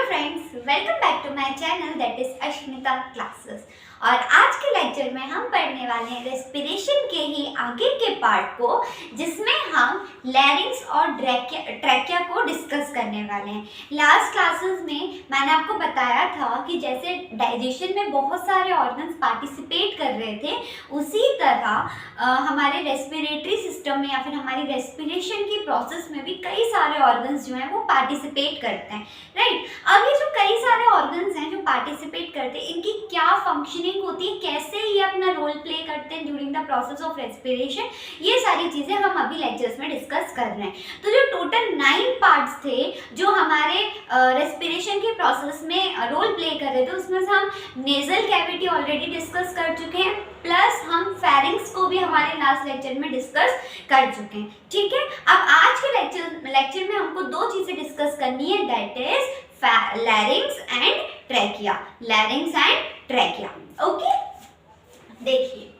Friends, welcome back to my channel that is Ashmita classes. और आज के लेक्चर में हम पढ़ने वाले हैं रेस्पिरेशन के ही आगे के पार्ट को, जिसमें हम लैरिंक्स और ट्रैकिया को डिस्कस करने वाले हैं। लास्ट क्लासेस में मैंने आपको बताया था कि जैसे डाइजेशन में बहुत सारे ऑर्गन्स पार्टिसिपेट कर रहे थे, उसी तरह हमारे रेस्पिरेटरी सिस्टम में या फिर हमारी रेस्पिरेशन की प्रोसेस में भी कई सारे ऑर्गन्स जो हैं वो पार्टिसिपेट करते हैं, राइट। अब ये जो कई सारे ऑर्गन्स हैं जो पार्टिसिपेट करते हैं, इनकी क्या फंक्शनिंग होती है, कैसे ये अपना रोल प्ले करते हैं during the process of respiration, ये सारी चीज़ें हम अभी लेक्चर्स में डिस्कस कर रहे हैं। तो जो टोटल 9 पार्ट्स थे जो हमारे रेस्पिरेशन के प्रोसेस में रोल प्ले कर रहे थे, उसमें से हम नेजल कैविटी ऑलरेडी डिस्कस कर चुके हैं, प्लस हम फेरिंग्स को भी हमारे लास्ट लेक्चर में डिस्कस कर चुके हैं, ठीक है। अब आज के लेक्चर में हमको दो चीज़ें डिस्कस करनी है, that is लैरिंग्स and trachea. लैरिंग्स and trachea, okay. देखिए,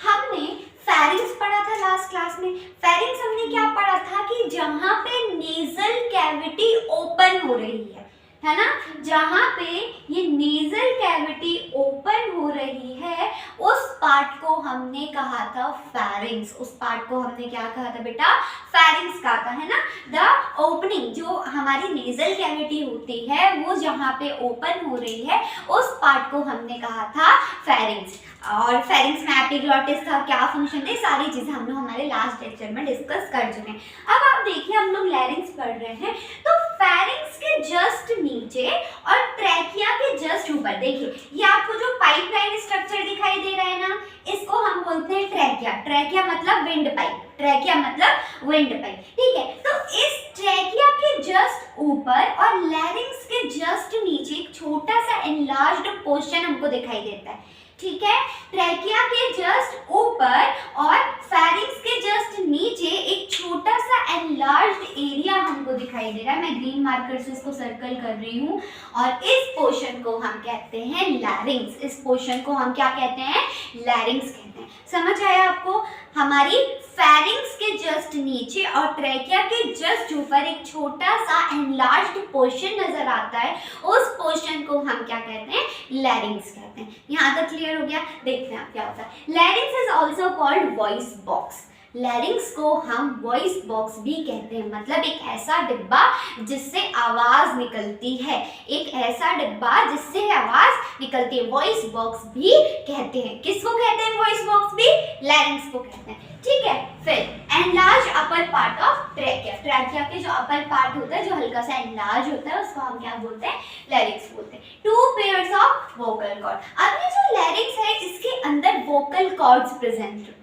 हमने फेरिंग्स पढ़ा था लास्ट क्लास में। फेरिंग्स हमने क्या पढ़ा था कि जहां पे नेजल कैविटी ओपन हो रही है ना, जहां पे ये नेजल कैविटी ओपन हो रही है, उस पार्ट को हमने कहा था फेरिंग्स। उस पार्ट को हमने क्या कहा था बेटा? फेरिंग्स कहा था, है ना। द ओपनिंग, जो हमारी नेजल कैविटी होती है वो जहाँ पे ओपन हो रही है, उस पार्ट को हमने कहा था फेरिंग्स। और फेरिंग्स में एपिग्लॉटिस था, क्या फंक्शन थे, सारी चीजें हम लोग हमारे लास्ट लेक्चर में डिस्कस कर चुके हैं। अब आप देखिए, हम लोग लैरिंग्स पढ़ रहे हैं, तो फेरिंग्स के जस्ट नीचे और ट्रैकिया के जस्ट ऊपर देखिए, ये आपको जो पाइपलाइन स्ट्रक्चर दिखाई दे रहा है ना, इसको हम बोलते हैं ट्रैकिया। ट्रैकिया मतलब विंड पाइप, ट्रैकिया मतलब विंड पाइप, ठीक है। तो इस ट्रैकिया के जस्ट ऊपर और लैरिंग्स के जस्ट नीचे एक छोटा सा एनलार्ज्ड पोर्शन हमको दिखाई देता है, ठीक है। ट्रैकिया के जस्ट ऊपर और फेरिंग्स के जस्ट नीचे एक छोटा सा एनलार्ज्ड एरिया हमको दिखाई दे रहा है। मैं ग्रीन मार्कर से इसको सर्कल कर रही हूँ, और इस पोर्शन को हम कहते हैं लैरिंग्स। इस पोर्शन को हम क्या कहते हैं? लैरिंग्स कहते हैं। समझ आया आपको? हमारी फेरिंग्स के जस्ट नीचे और ट्रैकिया के जस्ट ऊपर एक छोटा सा एनलार्ज्ड पोर्शन नजर आता है, उस पोर्शन को हम क्या कहते हैं? लैरिंग्स कहते हैं। यहाँ तक क्लियर हो गया? देखते हैं आप क्या होता है। लैरिंग्स is also called voice box. लैरिंग्स को हम वॉइस बॉक्स भी कहते हैं, मतलब एक ऐसा डिब्बा जिससे आवाज निकलती है, एक ऐसा डिब्बा जिससे आवाज निकलती है, वॉइस बॉक्स भी कहते हैं। किसको कहते हैं वॉइस बॉक्स भी? लैरिंग्स को कहते हैं, ठीक है। फिर enlarge upper part of trachea. Trachea के जो अपर पार्ट होता है, जो हल्का सा एनलार्ज होता है, उसको हम क्या बोलते हैं? लैरिंग्स बोलते हैं। 2 पेयर्स ऑफ वोकल कॉर्ड। अब ये जो लैरिंग्स है, इसके अंदर वोकल कॉर्ड्स प्रेजेंट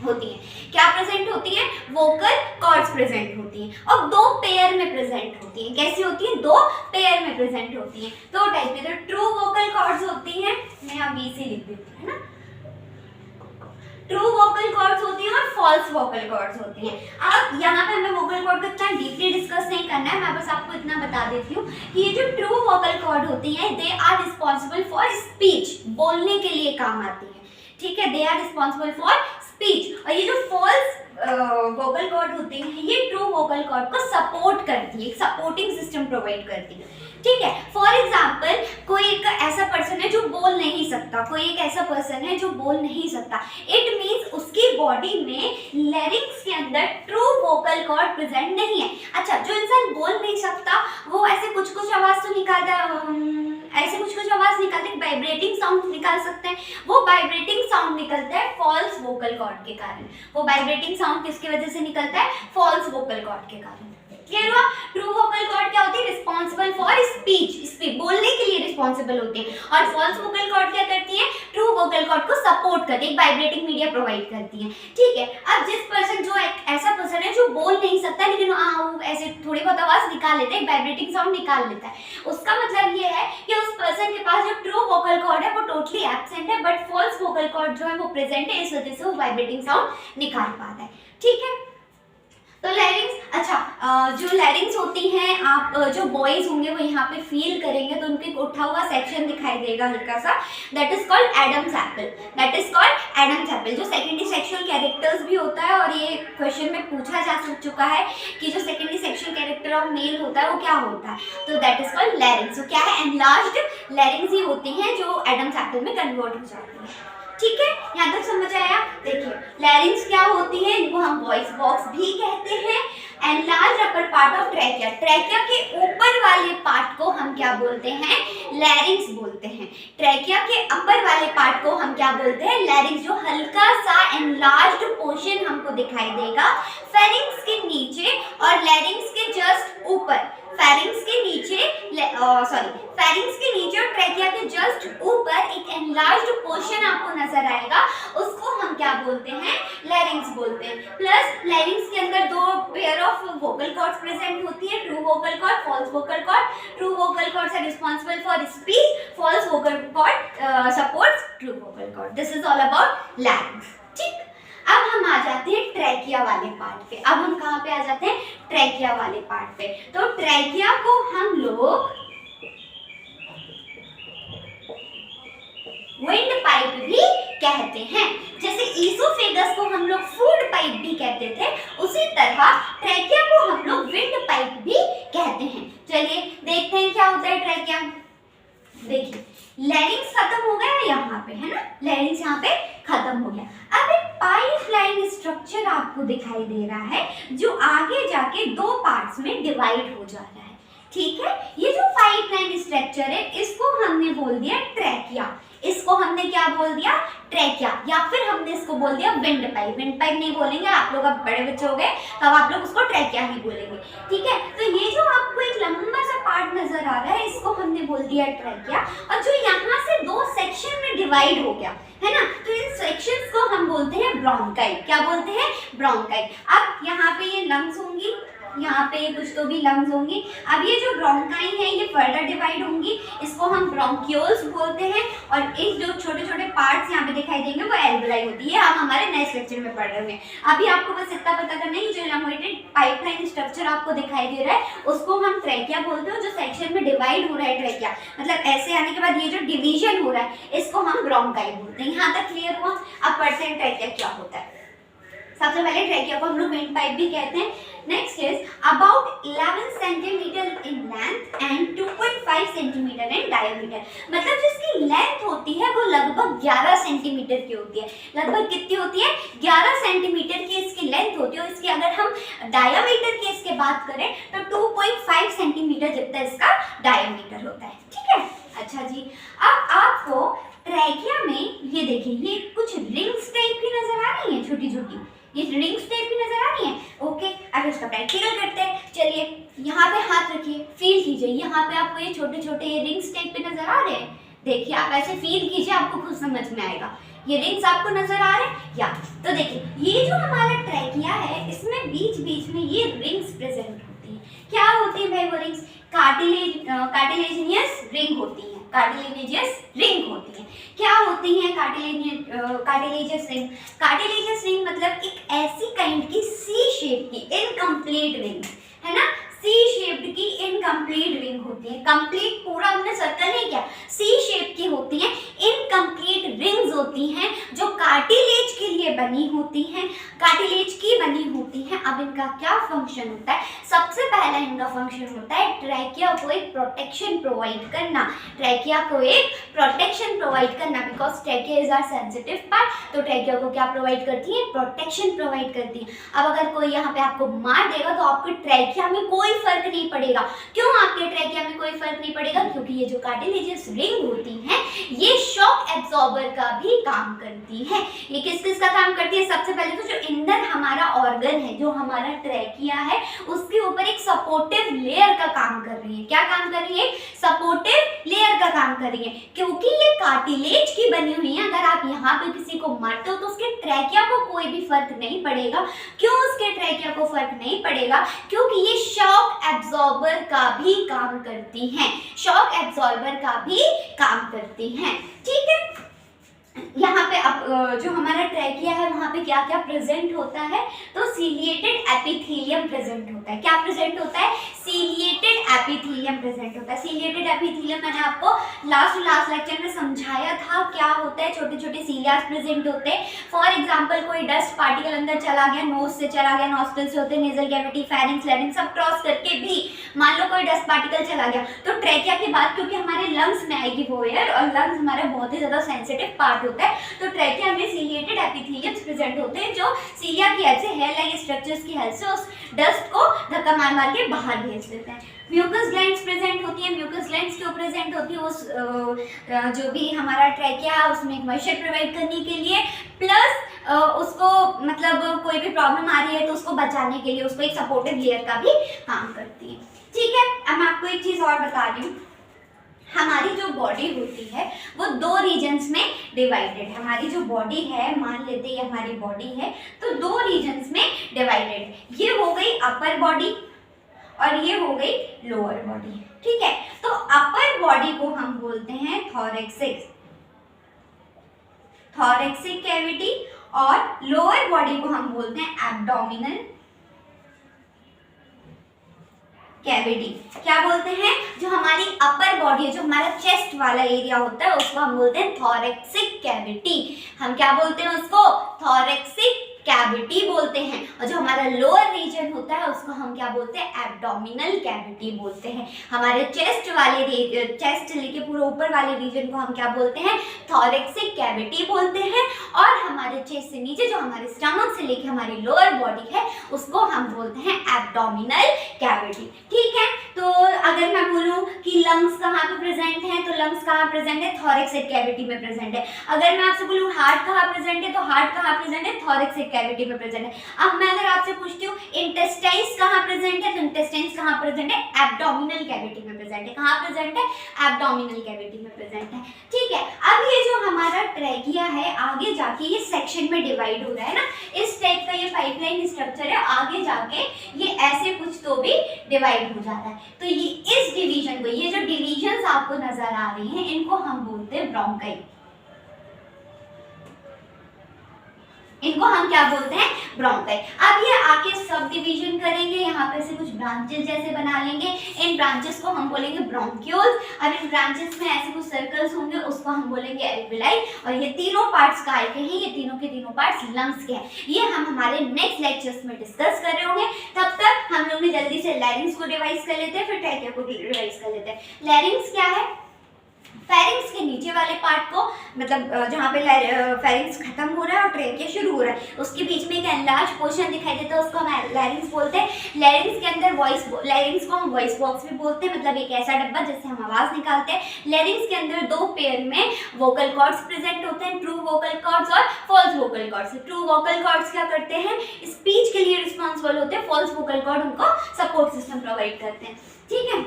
होती हैं। क्या प्रेजेंट होती है? वोकल कॉर्ड्स प्रेजेंट होती हैं, और 2 पेयर में प्रेजेंट होती हैं। कैसी होती है? 2 पेयर में प्रेजेंट होती हैं। 2 टाइप की, तो ट्रू वोकल कॉर्ड्स होती हैं, मैं यहाँ BC लिख देती हूँ, है ना। ट्रू वोकल कॉर्ड्स होती हैं और फॉल्स वोकल कॉर्ड्स होती हैं। अब यहाँ पे हमें वोकल कॉर्ड को इतना डीपली डिस्कस नहीं करना है, मैं बस आपको इतना बता देती हूँ कि ये जो ट्रू वोकल कॉर्ड होती है, they are responsible for speech, बोलने के लिए काम आती है, ठीक है। They are responsible for speech. और ये जो फॉल्स वोकल कॉर्ड होती है, ये ट्रू वोकल कॉर्ड को सपोर्ट करती है, एक सपोर्टिंग सिस्टम प्रोवाइड करती है, ठीक है। फॉर एग्जाम्पल, कोई एक ऐसा पर्सन है जो बोल नहीं सकता, कोई एक ऐसा पर्सन है जो बोल नहीं सकता, इट मीन्स उसकी बॉडी में लैरिंग्स के अंदर ट्रू वोकल कॉर्ड प्रेजेंट नहीं है। अच्छा, जो इंसान बोल नहीं सकता वो ऐसे कुछ कुछ आवाज तो निकालता है, ऐसे कुछ कुछ आवाज निकालते हैं, वाइब्रेटिंग साउंड निकाल सकते हैं, वो वाइब्रेटिंग साउंड निकलता है फॉल्स वोकल कॉर्ड के कारण। वो वाइब्रेटिंग साउंड किसकी वजह से निकलता है? फॉल्स वोकल कॉर्ड के कारण। क्लियर हुआ? ट्रू वोकल कॉर्ड क्या होती है? रिस्पॉन्सिबल फॉर स्पीच, बोलने के लिए रिस्पॉन्सिबल होती है। और फॉल्स वोकल कॉर्ड क्या करती है? ट्रू वोकल कॉर्ड को सपोर्ट करती है, वाइब्रेटिंग मीडिया प्रोवाइड करती है, ठीक है। अब जिस पर्सन, जो एक ऐसा पर्सन है जो बोल नहीं सकता, लेकिन वो ऐसे थोड़ी बहुत आवाज निकाल लेता है, वाइब्रेटिंग साउंड निकाल लेता है, उसका मतलब ये है कि उस पर्सन के पास जो ट्रू वोकल कॉर्ड है वो टोटली एब्सेंट है, बट फॉल्स वोकल कॉर्ड जो है वो प्रेजेंट है, इस वजह से वो वाइब्रेटिंग साउंड निकाल पाता है, ठीक है। तो लैरिंग्स, अच्छा, जो लैरिंग्स होती हैं, आप जो बॉयज होंगे वो यहाँ पे फील करेंगे तो उनको एक उठा हुआ सेक्शन दिखाई देगा हल्का सा, that is called Adam's apple, that is called Adam's apple. जो सेकेंडरी सेक्सुअल कैरेक्टर्स भी होता है, और ये क्वेश्चन में पूछा जा चुका है कि जो secondary sexual character of male होता है वो क्या होता है, तो दैट इज कॉल्ड लैरिंग्स। तो क्या है, एनलार्ज्ड लैरिंग्स ही होती हैं जो एडम्स एप्पल में कन्वर्ट हो जाती है। ठीक है, यहाँ तक समझ आया। देखिए लैरिंग्स क्या होती है, इनको हम वॉइस बॉक्स भी कहते हैं। Enlarge upper part of trachea, trachea के ऊपर वाले पार्ट को हम क्या बोलते हैं, लैरिंग्स बोलते हैं। ट्रैकिया के अपर वाले पार्ट को हम क्या बोलते हैं, लैरिंग्स। जो हल्का सा एनलार्ज्ड पोर्शन हमको दिखाई देगा फेरिंग्स के नीचे और लैरिंग्स के जस्ट ऊपर, फेरिंग्स के नीचे, फेरिंग्स के नीचे और ट्रैकिया के जस्ट ऊपर एक एनलार्ज्ड पोर्शन आपको नजर आएगा, उसको हम क्या बोलते हैं, लैरिंग्स बोलते हैं। प्लस लैरिंग्स के अंदर दो pair of vocal cords present होती है, true vocal cord, false vocal cord. True vocal cords are responsible for speech, false vocal cord supports true vocal cord. This is all about larynx. ठीक, अब हम आ जाते हैं ट्रैकिया वाले part पे। अब हम कहाँ पे आ जाते हैं, ट्रैकिया वाले पार्ट पे। तो ट्रैकिया को हम लोग विंड पाइप भी कहते हैं। जैसे ईसोफेगस को हम लोग फूड पाइप भी कहते थे, उसी तरह ट्रैकिया को हम लोग विंड पाइप भी कहते हैं। चलिए देखते हैं क्या होता है ट्रैकिया। देखिए लैरिंग्स खत्म हो गया यहाँ पे, है ना, लैरिंग्स यहाँ पे खत्म हो गया। अब एक पाइपलाइन स्ट्रक्चर आपको दिखाई दे रहा है जो आगे जाके दो पार्ट्स में डिवाइड हो जा रहा है। ठीक है, ये जो पाइपलाइन स्ट्रक्चर है इसको हमने बोल दिया ट्रैकिया। इसको हमने क्या बोल दिया, ट्रैकिया, या फिर हमने इसको बोल दिया विंड पाइप। विंड पाइप नहीं बोलेंगे, आप लोग अब बड़े बच्चे हो गए तब आप लोग उसको ट्रैकिया ही बोलेंगे। ठीक है, तो ये जो आपको एक लंबा सा पार्ट नजर आ रहा है इसको हमने बोल दिया ट्रैकिया, और जो यहाँ से दो सेक्शन में डिवाइड हो गया है ना, तो इन सेक्शंस को हम बोलते हैं ब्रोंकाई। क्या बोलते हैं, ब्रोंकाई। अब यहाँ पे ये लंग्स होंगी, यहाँ पे कुछ तो भी लंग्स होंगी। अब ये जो ब्रोंकाई है ये फर्दर डिवाइड होंगी, इसको हम ब्रोंक्यूल्स बोलते हैं, और एक जो छोटे छोटे पार्ट्स यहाँ पे दिखाई देंगे वो एल्वेलाई होती है। हम हमारे नेक्स्ट लेक्चर में पढ़ रहे हैं। अभी आपको बस इतना पता करना है कि जो इलास्टिक पाइपलाइन स्ट्रक्चर आपको दिखाई दे रहा है उसको हम ट्रैकिया बोलते हैं। जो सेक्शन में डिवाइड हो रहा है ट्रैकिया, मतलब ऐसे आने के बाद ये जो डिवीजन हो रहा है इसको हम ब्रोंकाई बोलते हैं। यहाँ तक क्लियर हुआ? अब पढ़ते हैं ट्रैकिया क्या होता है। सबसे पहले ट्रैकिया को हम लोग विंड पाइप भी कहते हैं। Next is about 11 centimetre in length and 2.5 centimetre in diameter. मतलब जिसकी लेंथ होती है वो लगभग 11 सेंटीमीटर की होती है। लगभग कितनी होती है, 11 सेंटीमीटर की इसकी लेंथ होती है, और इसकी अगर हम डायमीटर की इसके बात करें तो 2.5 सेंटीमीटर जितना इसका डायमीटर होता है। ठीक है, अच्छा जी, अब आपको ट्रैकिया में ये देखिए ये कुछ रिंग्स टाइप की नजर आ रही है, छोटी छोटी ये रिंग्स टाइप की नजर आ रही है। ओके, अब इसका प्रैक्टिकल करते हैं। चलिए यहाँ पे हाथ रखिए, फील कीजिए, यहाँ पे आपको ये छोटे छोटे ये रिंग्स टाइप पे नजर आ रहे हैं। देखिए आप ऐसे फील कीजिए, आपको खुद समझ में आएगा। ये रिंग्स आपको नजर आ रहे हैं या? तो देखिए ये जो हमारा ट्रैकिया है इसमें बीच बीच में ये रिंग्स प्रेजेंट होती है। क्या होती है भाई वो रिंग्स? कार्टिलेजिनियस रिंग होती है, कार्टिलेजियस रिंग होती है। क्या होती है कार्टिलेजियस रिंग? कार्टिलेजियस रिंग मतलब एक ऐसी काइंड की सी शेप की इनकम्प्लीट रिंग, है ना, सी शेप्ड की इनकम्प्लीट रिंग होती है। कंप्लीट पूरा हमने सर्कल नहीं किया, सी शेप की होती है, इनकम्प्लीट रिंग्स होती हैं जो कार्टिलेज के लिए बनी होती हैं, कार्टिलेज की बनी होती हैं। अब इनका क्या फंक्शन होता है? सबसे पहला इनका फंक्शन होता है ट्रैकिया को एक प्रोटेक्शन प्रोवाइड करना। ट्रैकिया को एक प्रोटेक्शन प्रोवाइड करना, because trachea is our sensitive part. तो ट्रैकिया को क्या प्रोवाइड करती है? प्रोटेक्शन प्रोवाइड करती है। अब अगर कोई यहाँ पे आपको मार देगा तो आपके ट्रैकिया में कोई फर्क नहीं पड़ेगा। क्यों आपके ट्रैकिया में कोई फर्क नहीं पड़ेगा? क्योंकि ये जो कार्टिलेजियस रिंग होती है ये शॉक एब्जॉर्बर का भी काम करती है। ये किस किस का काम करती है? सबसे पहले तो जो इंदर हमारा ऑर्गन है, जो हमारा ट्रैकिया है, उसके ऊपर एक सपोर्टिव लेयर का काम कर रही है। क्या काम कर रही है? सपोर्टिव लेयर का काम कर रही है। क्योंकि ये कार्टिलेज की बनी हुई है, अगर आप यहाँ पे किसी को मारते हो तो उसके ट्रैकिया को कोई भी फर्क नहीं पड़ेगा। क्यों उसके ट्रैकिया को फर्क नहीं पड़ेगा? क्योंकि ये शॉक एब्जॉर्बर का भी काम करती हैं, शॉक एब्जॉर्बर का भी काम करती हैं। ठीक है, यहाँ पे अब जो हमारा ट्रैकिया है वहाँ पे क्या क्या प्रेजेंट होता है, तो सीलिएटेड एपिथेलियम प्रेजेंट होता है। क्या प्रेजेंट होता है? सीलिएटेड एपिथेलियम प्रेजेंट होता है। सीलिएटेड एपिथेलियम मैंने आपको लास्ट लेक्चर में समझाया था क्या होता है। छोटे छोटे सीलियास प्रेजेंट होते हैं। फॉर एग्जाम्पल कोई डस्ट पार्टिकल अंदर चला गया, नोज से चला गया, नॉस्ट्रिल से होते हैं, नेजल कैविटी, फेरिंक्स, लैरिंक्स सब क्रॉस करके भी मान लो कोई डस्ट पार्टिकल चला गया, तो ट्रैकिया के बाद क्योंकि हमारे लंग्स में आएगी वो एयर, और लंग्स हमारा बहुत ही ज्यादा सेंसिटिव पार्ट होता है, तो ट्रैकिया में सीलिएटेड एपिथेलियम्स प्रेजेंट होते हैं जो सीलिया की हेल्प से, हेयर लाइक स्ट्रक्चर्स की हेल्प से उस डस्ट को धक्का मार मार के बाहर भेज देते हैं। म्यूकस ग्लैंड्स प्रेजेंट होती है। म्यूकस ग्लैंड्स क्यों प्रेजेंट होती है? उस जो भी हमारा ट्रैकिया है उसमें एक मॉइस्चर प्रोवाइड करने के लिए, प्लस उसको मतलब कोई भी प्रॉब्लम आ रही है तो उसको बचाने के लिए, उसको एक सपोर्टिव लेयर का भी काम करती है। ठीक है, अब मैं आपको एक चीज और बता रही हूँ। हमारी जो बॉडी होती है वो दो रीजन्स में डिवाइडेड है। हमारी जो बॉडी है, मान लेते हैं ये हमारी बॉडी है, तो दो रीजन्स में डिवाइडेड। ये हो गई अपर बॉडी और ये हो गई लोअर बॉडी। ठीक है, तो अपर बॉडी को हम बोलते हैं थोरैक्सिक कैविटी, और लोअर बॉडी को हम बोलते हैं एब्डोमिनल कैविटी। क्या बोलते हैं? जो हमारी अपर बॉडी है, जो हमारा चेस्ट वाला एरिया होता है, उसको हम बोलते हैं थोरैक्सिक कैविटी। हम क्या बोलते हैं उसको? थोरैक्सिक कैविटी बोलते हैं। और जो हमारा लोअर रीजन होता है उसको हम क्या बोलते हैं? एब्डोमिनल कैविटी बोलते हैं। हमारे चेस्ट लेके पूरे ऊपर वाले रीजन को हम क्या बोलते हैं? थोरैक्सिक कैविटी बोलते हैं। और हमारे चेस्ट से नीचे जो हमारे स्टमक से लेके हमारी लोअर बॉडी है उसको हम बोलते हैं एब्डोमिनल कैविटी। ठीक है, तो अगर मैं बोलूं कि लंग्स कहाँ पे प्रेजेंट है, तो लंग्स कहाँ प्रेजेंट है? थोरैक्सिक कैविटी में प्रेजेंट है। अगर मैं आपसे बोलूं हार्ट कहाँ प्रेजेंट है, तो हार्ट कहाँ प्रेजेंट है? थोरैक्सिक कैविटी में प्रेजेंट है। अब मैं अगर आपसे पूछती हूँ इंटेस्टाइन्स कहाँ प्रेजेंट है, तो इंटेस्टाइन्स कहाँ प्रेजेंट है? एब्डोमिनल कैविटी में प्रेजेंट है। कहाँ प्रेजेंट है? एब्डोमिनल कैविटी में प्रेजेंट है। ठीक है, अब ये जो हमारा ट्रैकिया है आगे जाके ये सेक्शन में डिवाइड हो रहा है ना, इस टाइप का ये पाइपलाइन स्ट्रक्चर है, आगे जाके ये ऐसे कुछ तो भी डिवाइड हो जाता है। तो ये इस डिवीजन को, ये जो डिवीजन्स आपको नजर आ रही हैं, इनको हम बोलते हैं ब्रोंकाई। इनको हम क्या बोलते हैं? ब्रोंकाई। अब ये आके सब डिवीजन करेंगे, यहाँ पे से कुछ ब्रांचेस जैसे बना लेंगे। इन ब्रांचेस को हम बोलेंगे ब्रोंक्यूल्स। अब इन ब्रांचेस में ऐसे कुछ सर्कल्स होंगे, उसको हम बोलेंगे एल्विलाई। और ये तीनों पार्ट्स काय के हैं? ये तीनों के तीनों पार्ट्स लंग्स के हैं। ये हम हमारे नेक्स्ट लेक्चर्स में डिस्कस कर रहे होंगे। तब तक हम लोग ने जल्दी से लैरिंग्स को डिवाइस कर लेते हैं, फिर ट्रैकिया को डिवाइस कर लेते हैं। लैरिंग्स क्या है? फेरिंक्स के नीचे वाले पार्ट को, मतलब जहाँ पे फेरिंक्स खत्म हो रहा है और ट्रैकिया शुरू हो रहा है, उसके बीच में एक एनलार्ज पोर्शन दिखाई देता है, उसको हम लैरिंक्स बोलते हैं। लैरिंक्स के अंदर लैरिंक्स को हम वॉइस बॉक्स भी बोलते हैं, मतलब एक ऐसा डब्बा जिससे हम आवाज निकालते हैं। लैरिंक्स के अंदर दो पेयर में वोकल कॉर्ड्स प्रेजेंट होते हैं, ट्रू वोकल कॉर्ड्स और false vocal cords. True vocal cords क्या करते हैं? स्पीच के लिए रिस्पॉन्सिबल होते हैं। फॉल्स वोकल कॉर्ड उनको सपोर्ट सिस्टम प्रोवाइड करते हैं। ठीक है,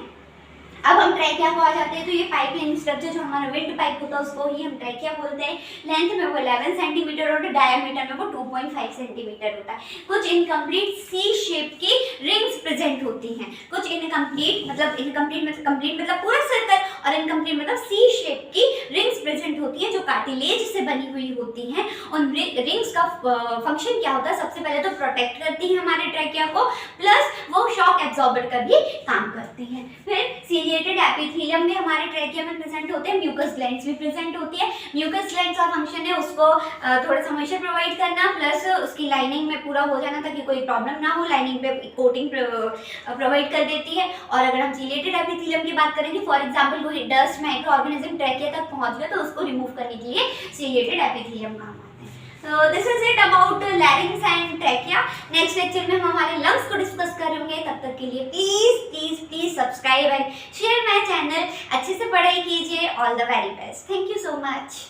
अब हम ट्रैकिया को आ जाते हैं। तो ये पाइपलाइन स्ट्रक्चर जो हमारा विंड पाइप होता है उसको ही हम ट्रैकिया बोलते हैं। लेंथ में वो 11 सेंटीमीटर और डायमीटर में वो 2.5 सेंटीमीटर होता है। कुछ इनकम्प्लीट सी शेप की रिंग्स प्रेजेंट होती हैं। कुछ इनकम्प्लीट मतलब पूरा सर्कल, और इनकम्प्लीट मतलब सी शेप की रिंग्स प्रेजेंट होती है जो कार्टिलेज से बनी हुई होती हैं। उन रिंग्स का फंक्शन क्या होता है? सबसे पहले तो प्रोटेक्ट करती है हमारे ट्रैकिया को, प्लस वो शॉक एब्जॉर्बर का भी काम करती है। फिर सीलिएटेड एपिथेलियम में हमारे ट्रैकिया में प्रेजेंट होते हैं। म्यूकस ग्लैंड्स भी प्रेजेंट होती है। म्यूकस ग्लैंड्स का फंक्शन है उसको थोड़ा सा मॉइस्चर प्रोवाइड करना, प्लस उसकी लाइनिंग में पूरा हो जाना ताकि कोई प्रॉब्लम ना हो, लाइनिंग पे कोटिंग प्रोवाइड कर देती है। और अगर हम सीलिएटेड एपिथेलियम की बात करेंगे, फॉर एग्जांपल कोई डस्ट माइक्रो ऑर्गेनिज्म ट्रैकिया तक पहुंच गया तो उसको रिमूव करने के लिए सीलिएटेड एपिथेलियम काम आता है। So this is it about larynx and trachea. Next lecture में हम हमारे लंग्स को डिस्कस करेंगे। तब तक के लिए please subscribe and share my channel. अच्छे से पढ़ाई कीजिए। All the very best. Thank you so much.